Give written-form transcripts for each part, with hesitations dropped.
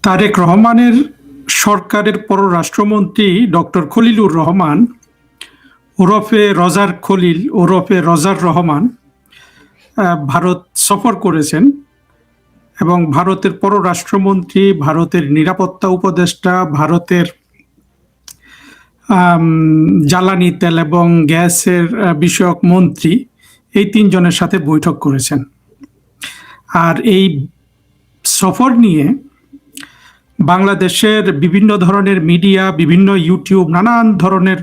তারেক রহমানের সরকারের পররাষ্ট্রমন্ত্রী ডক্টর খলিলুর রহমান ওরফে রজার খলিল ওরফে রজার রহমান ভারত সফর করেছেন এবং ভারতের পররাষ্ট্রমন্ত্রী, ভারতের নিরাপত্তা উপদেষ্টা, ভারতের জ্বালানি তেল এবং গ্যাসের বিষয়ক মন্ত্রী এই তিনজনের সাথে বৈঠক করেছেন। আর এই সফর নিয়ে বাংলাদেশের বিভিন্ন ধরনের মিডিয়া, বিভিন্ন ইউটিউব নানান ধরনের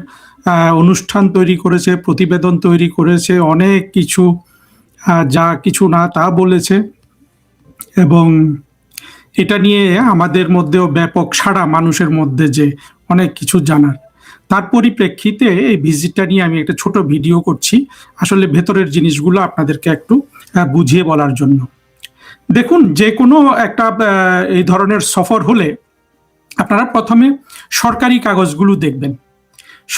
অনুষ্ঠান তৈরি করেছে, প্রতিবেদন তৈরি করেছে, অনেক কিছু যা কিছু না তা বলেছে এবং এটা নিয়ে আমাদের মধ্যেও ব্যাপক সাড়া, মানুষের মধ্যে যে অনেক কিছু জানার। তার পরিপ্রেক্ষিতে এই ভিজিটটা নিয়ে আমি একটা ছোট ভিডিও করছি, আসলে ভেতরের জিনিসগুলো আপনাদেরকে একটু বুঝিয়ে বলার জন্য। দেখুন, যে কোনো একটা এই ধরনের সফর হলে আপনারা প্রথমে সরকারি কাগজগুলো দেখবেন।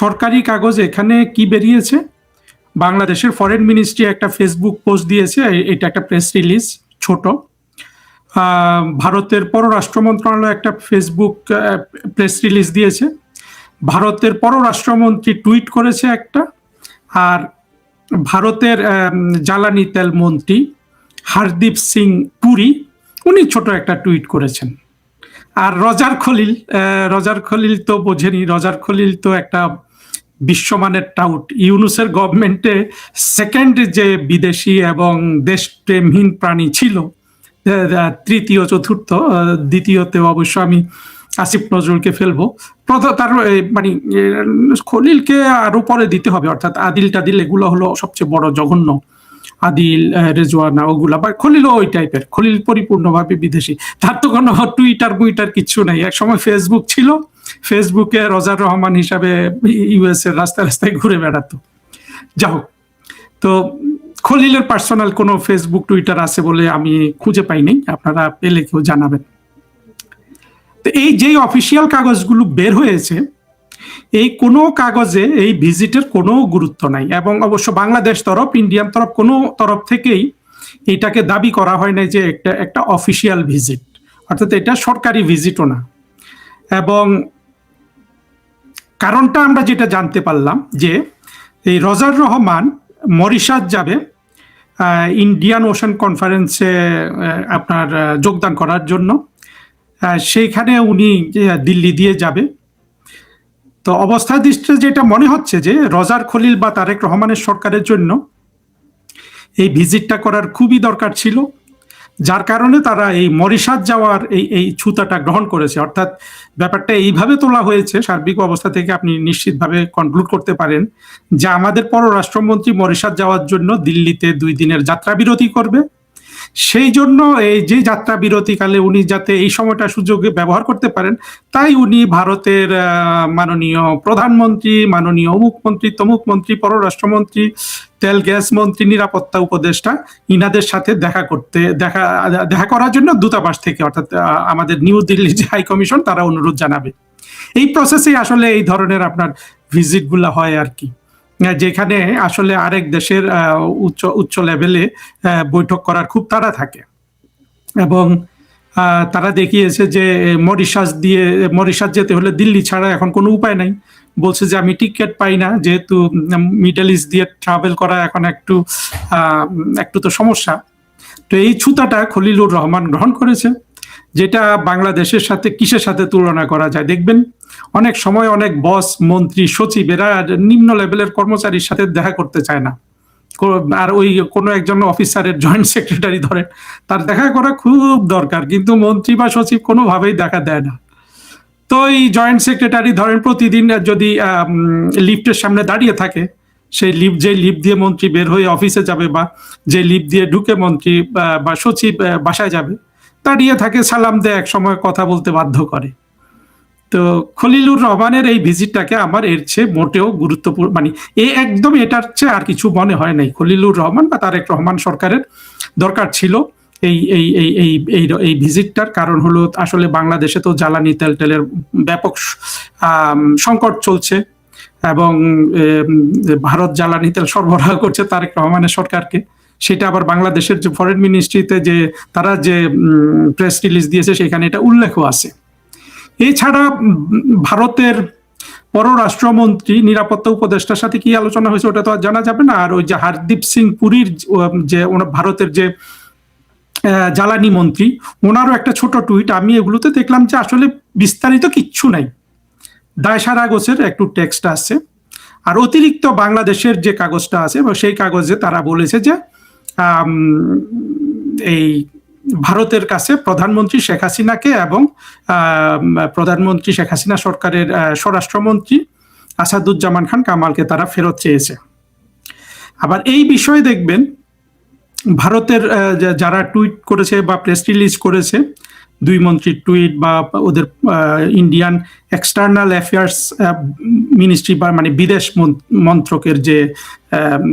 সরকারি কাগজ এখানে কি বেরিয়েছে, বাংলাদেশের ফরেন মিনিস্ট্রি একটা ফেসবুক পোস্ট দিয়েছে, এটা একটা প্রেস রিলিজ ছোট। ভারতের পররাষ্ট্র মন্ত্রণালয় একটা ফেসবুক প্রেস রিলিজ দিয়েছে, ভারতের পররাষ্ট্রমন্ত্রী টুইট করেছে একটা, আর ভারতের জ্বালানি তেল মন্ত্রী হরদীপ সিং পুরী উনি ছোট একটা টুইট করেছেন। আর রজার খলিল তো বোঝেনি, রজার খলিল তো একটা বিশ্বমানের টাউট, ইউনুসের গভর্নমেন্টে সেকেন্ড যে বিদেশি এবং দেশপ্রেমহীন প্রাণী ছিল, তৃতীয় চতুর্থ, দ্বিতীয়তে অবশ্য আমি আসিফ নজরুলকে ফেলবো, তার মানে খলিলকে আরো পরে দিতে হবে, অর্থাৎ আদিল টাদিল এগুলো হলো সবচেয়ে বড় জঘন্য, আদিল রেজওয়ানা ওগুলা, বা খলিলও ওই টাইপের, খলিল পরিপূর্ণভাবে বিদেশি, তার তো কোনো টুইটার কিছু নাই। এক সময় ফেসবুক ছিল, ফেসবুকে রজার রহমান হিসাবে ইউএস এর রাস্তায় রাস্তায় ঘুরে বেড়াতো। যা হোক, তো খলিলের পার্সোনাল কোনো ফেসবুক টুইটার আছে বলে আমি খুঁজে পাইনি, আপনারা পেলে কেউ জানাবেন। তো এই যে অফিসিয়াল কাগজগুলো বের হয়েছে, এই কোনো কাগজে এই ভিজিটের কোনো গুরুত্ব নাই, এবং অবশ্য বাংলাদেশ তরফ, ইন্ডিয়ান তরফ, কোনো তরফ থেকেই এটাকে দাবি করা হয় নাই যে একটা অফিসিয়াল ভিজিট, অর্থাৎ এটা সরকারি ভিজিটও না। এবং কারণটা আমরা যেটা জানতে পারলাম যে এই রজার রহমান মরিশাস যাবে ইন্ডিয়ান ওশান কনফারেন্সে আপনার যোগদান করার জন্য, সেইখানে উনি দিল্লি দিয়ে যাবে। তো অবস্থা দৃষ্টিতে যেটা মনে হচ্ছে যে রজার খলিল বা তারেক রহমানের সরকারের জন্য এই ভিজিটটা করার খুবই দরকার ছিল, যার কারণে তারা এই মরিশাস যাওয়ার এই ছুতাটা গ্রহণ করেছে। অর্থাৎ ব্যাপারটা এইভাবে তোলা হয়েছে, সার্বিক অবস্থা থেকে আপনি নিশ্চিতভাবে কনক্লুড করতে পারেন যে আমাদের পররাষ্ট্রমন্ত্রী মরিশাস যাওয়ার জন্য দিল্লিতে 2 দিনের যাত্রা বিরতি করবে, সেই জন্য এই যে যাত্রা বিরতিকালে উনি যাতে এই সময়টা সুযোগে ব্যবহার করতে পারেন, তাই উনি ভারতের মাননীয় প্রধানমন্ত্রী, মাননীয় অমুক মন্ত্রী, তমুক মন্ত্রী, পররাষ্ট্রমন্ত্রী, তেল গ্যাস মন্ত্রী, নিরাপত্তা উপদেষ্টা, ইনাদের সাথে দেখা করার জন্য দূতাবাস থেকে, অর্থাৎ আমাদের নিউ দিল্লি যে হাই কমিশন, তারা অনুরোধ জানাবে। এই প্রসেসে আসলে এই ধরনের আপনার ভিজিট গুলা হয় আর কি, যেখানে আসলে আরেক দেশের উচ্চ লেভেলে বৈঠক করার খুব তাড়া থাকে। এবং তারা দেখিয়েছে যে মরিশাস যেতে হলে দিল্লি ছাড়া এখন কোনো উপায় নাই। বলছে যে আমি টিকিট পাই না, যেহেতু মিডল ইস্ট দিয়ে ট্রাভেল করা এখন একটু তো সমস্যা। তো এই ছুতাটা খলিলুর রহমান গ্রহণ করেছে, যেটা বাংলাদেশের সাথে কিসের সাথে তুলনা করা যায় দেখবেন, অনেক সময় অনেক বস, মন্ত্রী, সচিব এরা নিম্ন লেভেলের কর্মচারীর সাথে দেখা করতে চায় না, আর ওই কোনো একজন অফিসারের জয়েন্ট সেক্রেটারি ধরেন, তার দেখা করা খুব দরকার, কিন্তু মন্ত্রী বা সচিব কোনোভাবেই দেখা দেয় না। তো এই জয়েন্ট সেক্রেটারি ধরেন প্রতিদিন যদি লিফটের সামনে দাঁড়িয়ে থাকে, সেই যে লিফট দিয়ে মন্ত্রী বের হয়ে অফিসে যাবে, বা যে লিফট দিয়ে ঢুকে মন্ত্রী বা সচিব বাসায় যাবে, দাঁড়িয়ে থাকে, সালাম দেয়, এক সময় কথা বলতে বাধ্য করে। তো খলিলুর রহমানের এই ভিজিটটাকে আমার এর চেয়ে মোটেও গুরুত্বপূর্ণ, মানে একদম এটার চেয়ে আর কিছু মনে হয় নাই। খলিলুর রহমান বা তারেক রহমান সরকারের দরকার ছিল এই এই এই এই এই ভিজিটটার। কারণ হলো আসলে বাংলাদেশে তো জ্বালানি তেলের ব্যাপক সংকট চলছে, এবং ভারত জ্বালানি তেল সরবরাহ করছে তারেক রহমানের সরকারকে, সেটা আবার বাংলাদেশের যে ফরেন মিনিস্ট্রিতে যে তারা যে প্রেস রিলিজ দিয়েছে সেখানে এটা উল্লেখও আছে। এছাড়া ভারতের পররাষ্ট্রমন্ত্রী নিরাপত্তা উপদেষ্টার সাথে কি আলোচনা হয়েছে ওটা তো আর জানা যাবে না। আর ওই যে হরদীপ সিং পুরীর যে ভারতের যে জ্বালানি মন্ত্রী, ওনারও একটা ছোট টুইট, আমি এগুলোতে দেখলাম যে আসলে বিস্তারিত কিচ্ছু নাই, দায়সারা গোছের একটু টেক্সট আছে। আর অতিরিক্ত বাংলাদেশের যে কাগজটা আছে সেই কাগজে তারা বলেছে যে এই ভারতের কাছে প্রধানমন্ত্রী শেখ হাসিনাকে এবং প্রধানমন্ত্রী শেখ হাসিনা সরকারের স্বরাষ্ট্রমন্ত্রী আসাদুজ্জামান খান কামালকে তারা ফেরত চেয়েছে। আবার এই বিষয়ে দেখবেন ভারতের যারা টুইট করেছে বা প্রেস রিলিজ করেছে, দুই মন্ত্রীর টুইট বা ওদের ইন্ডিয়ান এক্সটার্নাল অ্যাফেয়ার্স মিনিস্ট্রি বা মানে বিদেশ মন্ত্রকের যে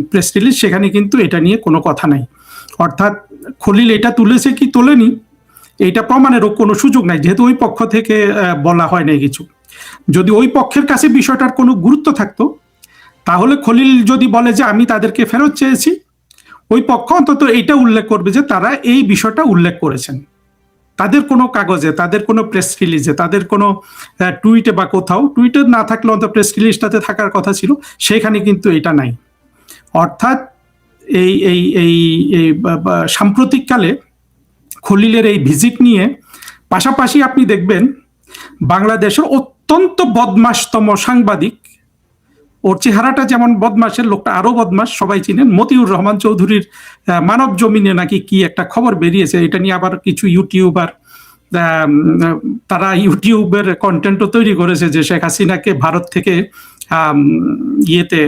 প্রেস রিলিজ, সেখানে কিন্তু এটা নিয়ে কোনো কথা নাই। অর্থাৎ খলিল এটা তুলেছে কি তোলেনি এটা প্রমাণেরও কোনো সুযোগ নাই, যেহেতু ওই পক্ষ থেকে বলা হয় নাই কিছু। যদি ওই পক্ষের কাছে বিষয়টার কোনো গুরুত্ব থাকতো তাহলে খলিল যদি বলে যে আমি তাদেরকে ফেরত চেয়েছি, ওই পক্ষ অন্তত এটা উল্লেখ করবে যে তারা এই বিষয়টা উল্লেখ করেছেন। তাদের কোনো কাগজে, তাদের কোনো প্রেস রিলিজে, তাদের কোনো টুইটে বা কোথাও, টুইটে না থাকলে অন্তত প্রেস রিলিজটাতে থাকার কথা ছিল, সেখানে কিন্তু এটা নাই। অর্থাৎ এই এই এই সাম্প্রতিককালে খলিলের এই ভিজিট নিয়ে পাশাপাশি আপনি দেখবেন বাংলাদেশের অত্যন্ত বদমাশতম সাংবাদিক, ওর চেহারাটা যেমন বদমাশের, লোকটা আরো বদমাশ, সবাই চিনেন, মতিউর রহমান চৌধুরীর মানব জমিনে নাকি কি একটা খবর বেরিয়েছে, এটা নিয়ে আবার কিছু ইউটিউবার তারা ইউটিউবের কন্টেন্টও তৈরি করেছে যে শেখ হাসিনাকে ভারত থেকে ইয়েতে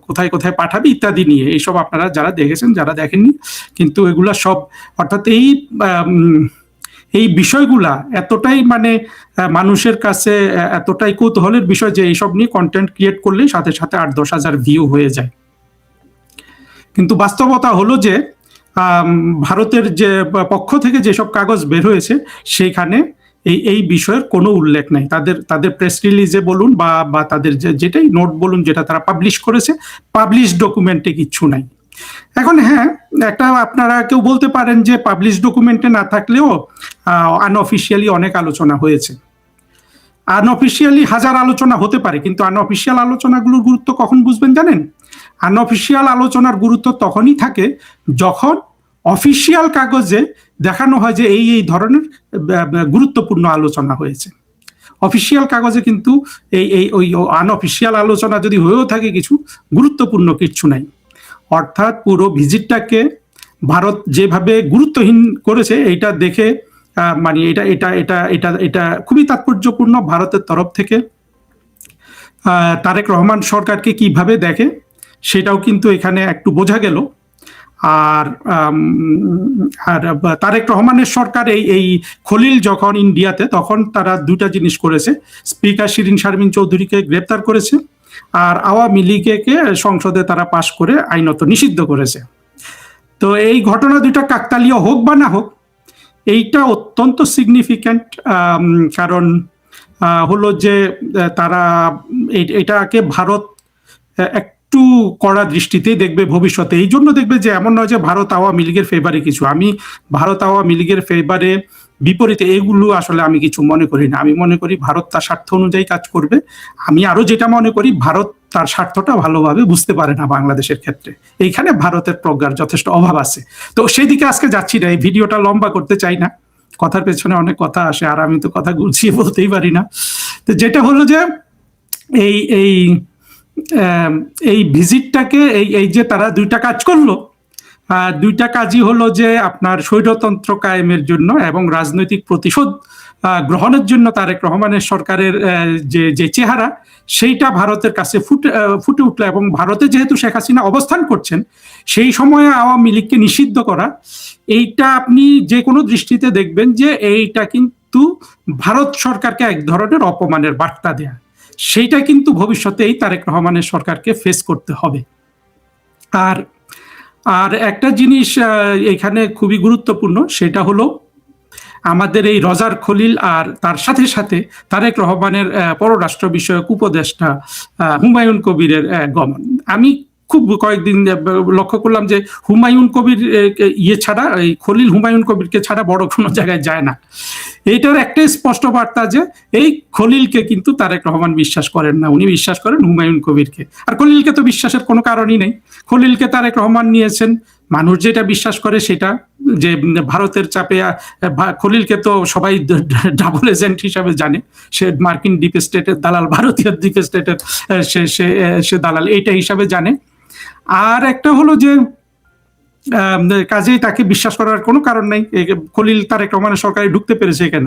কোথায় কোথায় পাঠাবে ইত্যাদি নিয়ে। এইসব আপনারা যারা দেখেছেন, যারা দেখেননি, কিন্তু এগুলা সব, অর্থাৎ এই বিষয়গুলা এতটাই মানে মানুষের কাছে এতটাই কৌতূহলের বিষয় যে এইসব নিয়ে কন্টেন্ট ক্রিয়েট করলেই সাথে সাথে 8-10 হাজার ভিউ হয়ে যায়। কিন্তু বাস্তবতা হলো যে ভারতের যে পক্ষ থেকে যেসব কাগজ বের হয়েছে সেখানে এই বিষয়ের কোনো উল্লেখ নাই। তাদের প্রেস রিলিজে বলুন বা তাদের যেটাই নোট বলুন, যেটা তারা পাবলিশ করেছে, পাবলিশ ডকুমেন্টে কিচ্ছু নাই। এখন হ্যাঁ, একটা আপনারা কেউ বলতে পারেন যে পাবলিশ ডকুমেন্টে না থাকলেও আনঅফিসিয়ালি অনেক আলোচনা হয়েছে। আনঅফিসিয়ালি হাজার আলোচনা হতে পারে, কিন্তু আনঅফিসিয়াল আলোচনাগুলোর গুরুত্ব কখন বুঝবেন জানেন? আনঅফিসিয়াল আলোচনার গুরুত্ব তখনই থাকে যখন অফিসিয়াল কাগজে দেখানো হয় যে এই ধরনের গুরুত্বপূর্ণ আলোচনা হয়েছে। অফিসিয়াল কাগজে কিন্তু ওই আনঅফিসিয়াল আলোচনা যদি হয়েও থাকে কিছু, গুরুত্বপূর্ণ কিছু নাই। অর্থাৎ পুরো ভিজিটটাকে ভারত যেভাবে গুরুত্বহীন করেছে এইটা দেখে মানে এটা খুবই তাৎপর্যপূর্ণ। ভারতের তরফ থেকে তারেক রহমান সরকারকে কিভাবে দেখে সেটাও কিন্তু এখানে একটু বোঝা গেল। আর তারেক রহমানের সরকার এই খলিল যখন ইন্ডিয়াতে, তখন তারা দুইটা জিনিস করেছে। স্পিকার শিরিন শারমিন চৌধুরীকে গ্রেপ্তার করেছে, আর আওয়ামী লীগকে সংসদে তারা পাশ করে আইনত নিষিদ্ধ করেছে। তো এই ঘটনা দুইটা কাকতালীয় হোক বা না হোক, এইটা অত্যন্ত সিগনিফিক্যান্ট। কারণ হলো যে তারা এটাকে ভারত একটু কড়া দৃষ্টিতেই দেখবে ভবিষ্যতে। এই জন্য দেখবে যে এমন নয় যে ভারত আওয়ামী লীগের ফেভারে কিছু। আমি ভারত আওয়ামী লীগের ফেভারে বিপরীতে এগুলো আসলে আমি কিছু মনে করি না। আমি মনে করি ভারত তার স্বার্থ অনুযায়ী কাজ করবে। আমি আরো যেটা মনে করি, ভারত তার স্বার্থটা ভালোভাবে বুঝতে পারে না বাংলাদেশের ক্ষেত্রে। এইখানে ভারতের প্রজ্ঞার যথেষ্ট অভাব আছে। তো সেই দিকে আজকে যাচ্ছি না, এই ভিডিওটা লম্বা করতে চাই না, কথার পেছনে অনেক কথা আসে আর আমি তো কথা গুছিয়ে বলতেই পারি না। তো যেটা হলো যে এই ভিজিটটাকে এই যে তারা দুইটা কাজ করলো, দুইটা কাজই হলো যে আপনার স্বৈরতন্ত্র কায়েমের জন্য এবং রাজনৈতিক প্রতিশোধ গ্রহণের জন্য তারেক রহমানের সরকারের যে চেহারা, সেইটা ভারতের কাছে ফুটে উঠলো। এবং ভারতে যেহেতু শেখ হাসিনা অবস্থান করছেন, সেই সময়ে আওয়ামী লীগকে নিষিদ্ধ করা, এইটা আপনি যে কোনো দৃষ্টিতে দেখবেন যে এইটা কিন্তু ভারত সরকারকে এক ধরনের অপমানের বার্তা দেয়া। সেইটা কিন্তু ভবিষ্যতেই তারেক রহমানের সরকারকে ফেস করতে হবে। আর একটা জিনিস এখানে খুবই গুরুত্বপূর্ণ, সেটা হলো আমাদের এই রজার খলিল আর তার সাথে সাথে তারেক রহমানের পররাষ্ট্র বিষয়ক উপদেষ্টা হুমায়ুন কবিরের গমন। আমি খুব কয়েকদিন লক্ষ্য করলাম যে হুমায়ুন কবির ইয়ে ছাড়া, এই খলিল হুমায়ুন কবিরকে ছাড়া বড় কোনো জায়গায় যায় না। এইটার একটাই স্পষ্ট বার্তা যে এই খলিলকে কিন্তু তারেক রহমান বিশ্বাস করেন না, উনি বিশ্বাস করেন হুমায়ুন কবিরকে। আর খলিলকে তো বিশ্বাসের কোনো কারণই নেই। খলিলকে তারেক রহমান নিয়েছেন, মানুষ যেটা বিশ্বাস করে সেটা, যে ভারতের চাপে খলিলকে তো সবাই ডাবল এজেন্ট হিসাবে জানে, সে মার্কিন ডিপ স্টেটের দালাল, ভারতীয় ডিপ স্টেটের সে দালাল, এইটা হিসাবে জানে। আর একটা হলো যে কাজেই তাকে বিশ্বাস করার কোনো কারণ নাই। খলিল তারেক রহমানের সরকারে ঢুকতে পেরেছে কেন?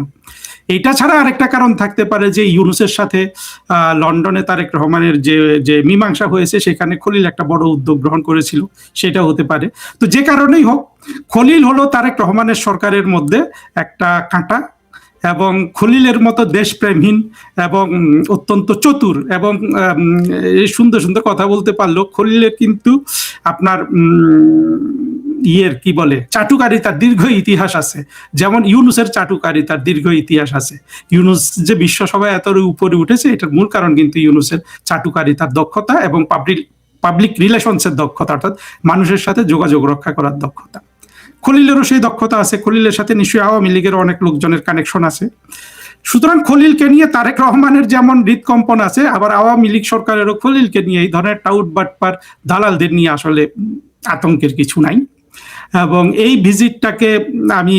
এইটা ছাড়া আরেকটা কারণ থাকতে পারে যে ইউনূসের সাথে লন্ডনে তারেক রহমানের যে মীমাংসা হয়েছে, সেখানে খলিল একটা বড় উদ্যোগ গ্রহণ করেছিল, সেটা হতে পারে। তো যে কারণেই হোক, খলিল হলো তারেক রহমানের সরকারের মধ্যে একটা কাঁটা, এবং খলিলের মতো দেশপ্রেমহীন এবং অত্যন্ত চতুর এবং সুন্দর সুন্দর কথা বলতে পারলো খলিলের কিন্তু আপনার ইয়ের কি বলে চাটুকারিতার দীর্ঘ ইতিহাস আছে। যেমন ইউনূসের চাটুকারিতার দীর্ঘ ইতিহাস আছে। ইউনূস যে বিশ্বসভায় এত উপরে উঠেছে, এটার মূল কারণ কিন্তু ইউনূসের চাটুকারিতার দক্ষতা এবং পাবলিক রিলেশনসের দক্ষতা, অর্থাৎ মানুষের সাথে যোগাযোগ রক্ষা করার দক্ষতা। খলিলেরও সেই দক্ষতা আছে। খলিলের সাথে নিশ্চয়ই আওয়ামী লীগের অনেক লোকজনের কানেকশন আছে। সুতরাং খলিলকে নিয়ে তারেক রহমানের যেমন হৃদকম্পন আছে, আবার আওয়ামী লীগ সরকারেরও খলিলকে নিয়ে, এই ধরনের টাউট বাটপার দালালদের নিয়ে আসলে আতঙ্কের কিছু নাই। এবং এই ভিজিটটাকে আমি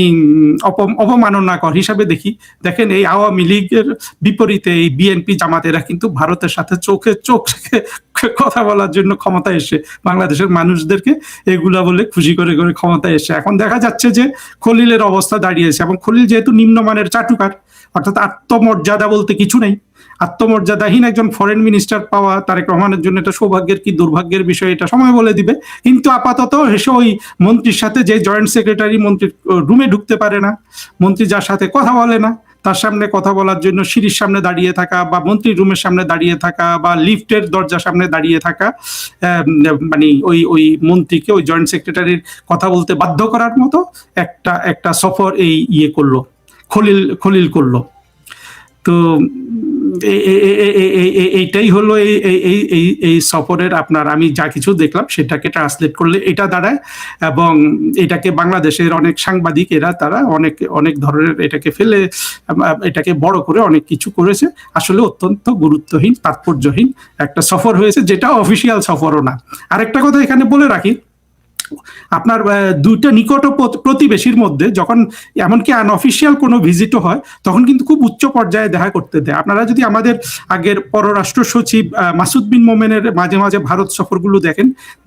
অবমাননাকর হিসাবে দেখি। দেখেন, এই আওয়ামী লীগের বিপরীতে এই বিএনপি জামাতেরা কিন্তু ভারতের সাথে চোখে চোখ রেখে কথা বলার জন্য ক্ষমতা এসে বাংলাদেশের মানুষদেরকে এগুলা বলে খুশি করে করে ক্ষমতা এসে এখন দেখা যাচ্ছে যে খলিলের অবস্থা দাঁড়িয়েছে। এবং খলিল যেহেতু নিম্নমানের চাটুকার, অর্থাৎ আত্মমর্যাদা বলতে কিছু নেই, আত্মমর্যাদাহীন একজন ফরেন মিনিস্টার পাওয়া তারেক রহমানের জন্য এটা সৌভাগ্যের কি দুর্ভাগ্যের বিষয়, এটা সময় বলে দিবে। কিন্তু আপাতত এসে ওই মন্ত্রীর সাথে, যে জয়েন্ট সেক্রেটারি মন্ত্রীর রুমে ঢুকতে পারে না, মন্ত্রী যার সাথে কথা বলে না, তার সামনে কথা বলার জন্য সিঁড়ির সামনে দাঁড়িয়ে থাকা, বা মন্ত্রীর রুমের সামনে দাঁড়িয়ে থাকা, বা লিফটের দরজার সামনে দাঁড়িয়ে থাকা, মানে ওই মন্ত্রীকে, ওই জয়েন্ট সেক্রেটারির কথা বলতে বাধ্য করার মতো একটা সফর এই ইয়ে করলো, খলিল করলো। তো এইটাই হলো এই সফরের আপনার, আমি যা কিছু দেখলাম সেটাকে ট্রান্সলেট করলে এটা দাঁড়ায়। এবং এটাকে বাংলাদেশের অনেক সাংবাদিক তারা অনেক ধরনের এটাকে ফেলে, এটাকে বড় করে অনেক কিছু করেছে। আসলে অত্যন্ত গুরুত্বহীন, তাৎপর্যহীন একটা সফর হয়েছে, যেটা অফিসিয়াল সফরও না। আরেকটা কথা এখানে বলে রাখি, আপনার দুইটা নিকট প্রতিবেশীর মধ্যে যখন এমনকি আনঅফিসিয়াল কোনো ভিজিটও হয়, তখন কিন্তু খুব উচ্চ পর্যায়ে দেখা করতে দেয়। আপনারা যদি আমাদের আগের পররাষ্ট্র সচিব মাসুদ বিন মোমেনের মাঝে মাঝে ভারত সফরগুলো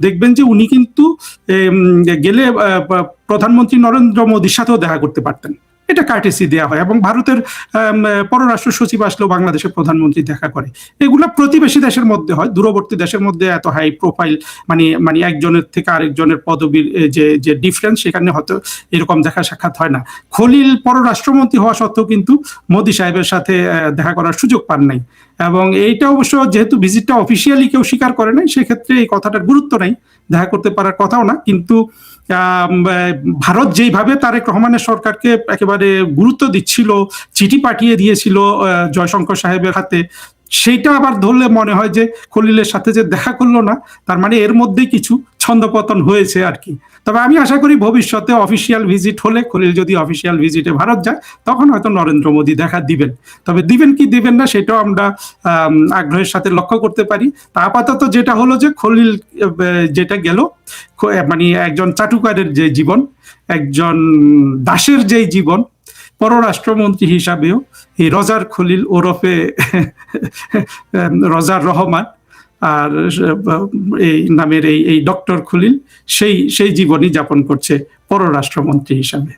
দেখবেন যে উনি কিন্তু গেলে প্রধানমন্ত্রী নরেন্দ্র মোদীর সাথেও দেখা করতে পারতেন। এটা কার্টেসি দেওয়া হয়। এবং ভারতের পররাষ্ট্র সচিব আসলেও বাংলাদেশের প্রধানমন্ত্রী দেখা করে। এগুলো প্রতিবেশী দেশের মধ্যে হয়, দূরবর্তী দেশের মধ্যে এত হাই প্রোফাইল, মানে একজনের থেকে আরেকজনের পদবীর যে ডিফারেন্স, সেখানে হয়তো এরকম দেখা সাক্ষাৎ হয় না। খলিল পররাষ্ট্রমন্ত্রী হওয়া সত্ত্বেও কিন্তু মোদী সাহেবের সাথে দেখা করার সুযোগ পান নাই। এবং এইটা অবশ্য যেহেতু ভিজিটটা অফিসিয়ালি কেউ স্বীকার করে নাই, সেক্ষেত্রে এই কথাটার গুরুত্ব নাই, দেখা করতে পারার কথাও না। কিন্তু ভারত যেইভাবে তারেক রহমানের সরকারকে একেবারে গুরুত্ব দিচ্ছিল, চিঠি পাঠিয়ে দিয়েছিল জয়শঙ্কর সাহেবের হাতে, সেইটা আবার ধরলে মনে হয় যে খলিলের সাথে যে দেখা করলো না, তার মানে এর মধ্যেই কিছু ছন্দপতন হয়েছে আর কি। তবে আমি আশা করি ভবিষ্যতে অফিসিয়াল ভিজিট হলে, খলিল যদি অফিসিয়াল ভিজিটে ভারত যায়, তখন হয়তো নরেন্দ্র মোদী দেখা দিবেন। তবে দিবেন কি দিবেন না সেটাও আমরা আগ্রহের সাথে লক্ষ্য করতে পারি। তা আপাতত যেটা হলো যে খলিল যেটা গেল, মানে একজন চাটুকারের যে জীবন, একজন দাসের যেই জীবন, পররাষ্ট্রমন্ত্রী হিসাবেও এই রজার খলিল ওরফে রজার রহমান আর এই নামের এই ডক্টর খলিল সেই জীবনই যাপন করছে পররাষ্ট্রমন্ত্রী হিসাবে।